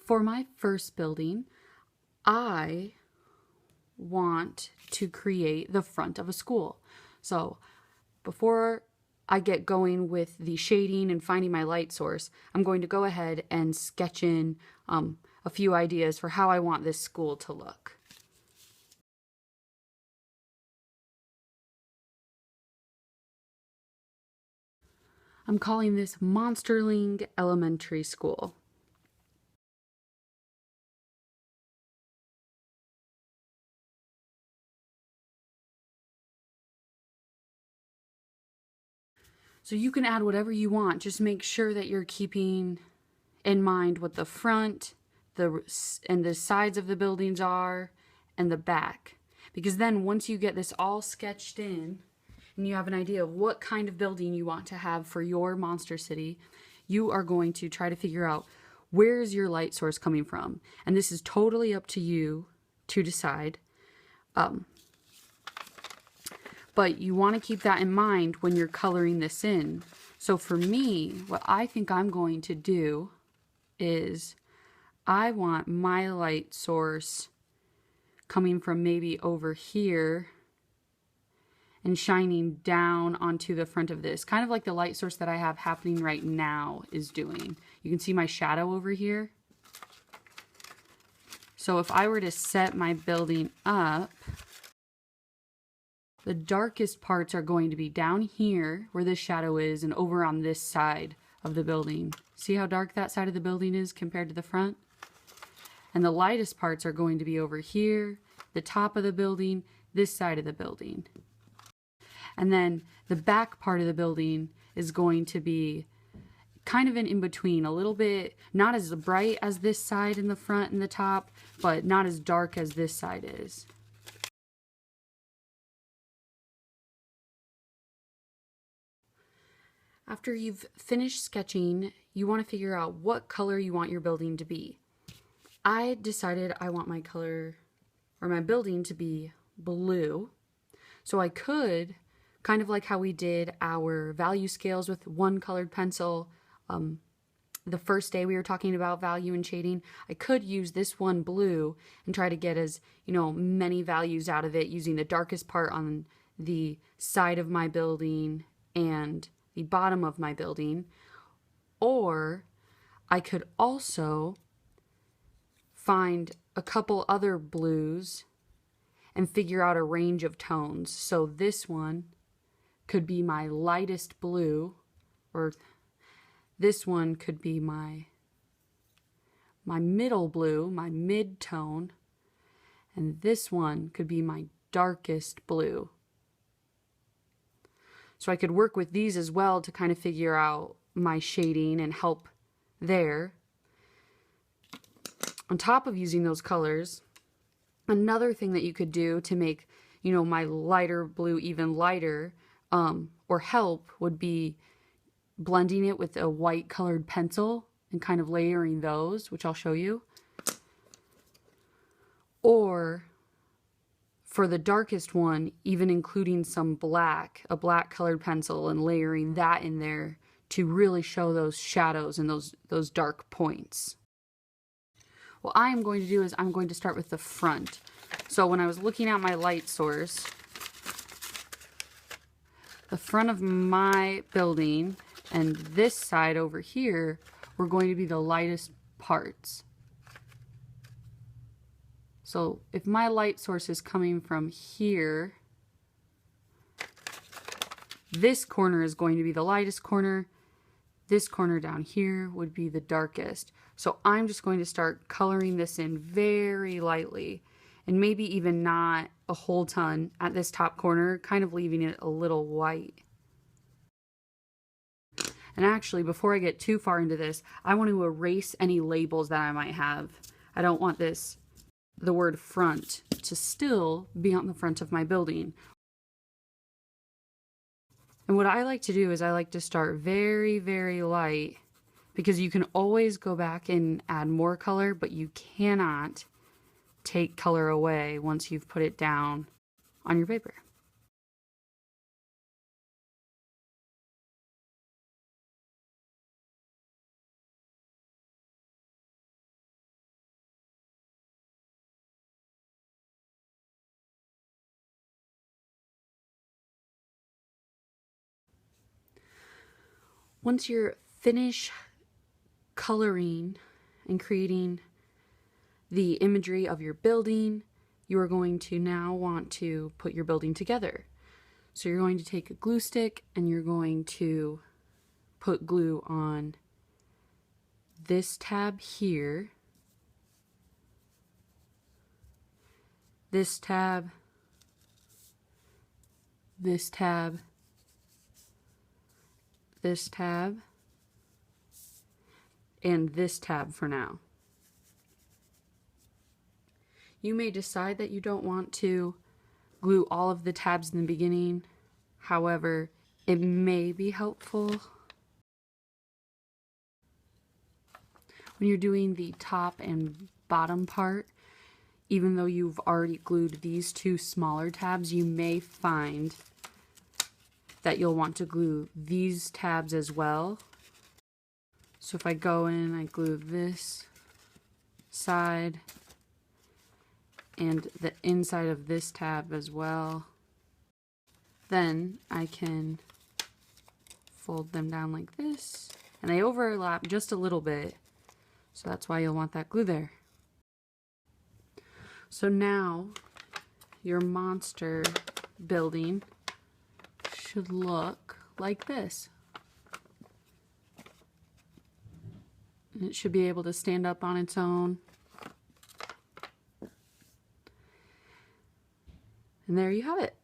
For my first building, I want to create the front of a school. So before I get going with the shading and finding my light source, I'm going to go ahead and sketch in a few ideas for how I want this school to look. I'm calling this Monsterling Elementary School. So you can add whatever you want. Just make sure that you're keeping in mind what the front and the sides of the buildings are and the back. Because then once you get this all sketched in and you have an idea of what kind of building you want to have for your monster city, you are going to try to figure out where is your light source coming from. And this is totally up to you to decide. But you want to keep that in mind when you're coloring this in. So for me, what I think I'm going to do is I want my light source coming from maybe over here and shining down onto the front of this. Kind of like the light source that I have happening right now is doing. You can see my shadow over here. So if I were to set my building up, the darkest parts are going to be down here where this shadow is and over on this side of the building. See how dark that side of the building is compared to the front? And the lightest parts are going to be over here, the top of the building, this side of the building. And then the back part of the building is going to be kind of an in-between, a little bit, not as bright as this side in the front and the top, but not as dark as this side is. After you've finished sketching, you want to figure out what color you want your building to be. I decided I want my color or my building to be blue. So I could, kind of like how we did our value scales with one colored pencil, the first day we were talking about value and shading, I could use this one blue and try to get as, many values out of it using the darkest part on the side of my building and the bottom of my building. Or I could also find a couple other blues and figure out a range of tones. So this one could be my lightest blue, or this one could be my middle blue, my mid-tone, and this one could be my darkest blue. So I could work with these as well to kind of figure out my shading and help there. On top of using those colors, another thing that you could do to make, my lighter blue even lighter, or help, would be blending it with a white colored pencil and kind of layering those, which I'll show you. Or for the darkest one, even including some black, a black colored pencil, and layering that in there to really show those shadows and those dark points. What I am going to do is I'm going to start with the front. So when I was looking at my light source, the front of my building and this side over here were going to be the lightest parts. So if my light source is coming from here, this corner is going to be the lightest corner. This corner down here would be the darkest. So I'm just going to start coloring this in very lightly, and maybe even not a whole ton at this top corner, kind of leaving it a little white. And actually, before I get too far into this, I want to erase any labels that I might have. I don't want the word front to still be on the front of my building. And what I like to do is I like to start very, very light, because you can always go back and add more color, but you cannot take color away once you've put it down on your paper. Once you're finished coloring and creating the imagery of your building, you are going to now want to put your building together. So you're going to take a glue stick and you're going to put glue on this tab here, this tab, this tab, this tab, and this tab for now. You may decide that you don't want to glue all of the tabs in the beginning. However, it may be helpful when you're doing the top and bottom part. Even though you've already glued these two smaller tabs, you may find that you'll want to glue these tabs as well. So if I go in, I glue this side and the inside of this tab as well. Then I can fold them down like this, and they overlap just a little bit, so that's why you'll want that glue there. So now your monster building should look like this. And it should be able to stand up on its own. And there you have it.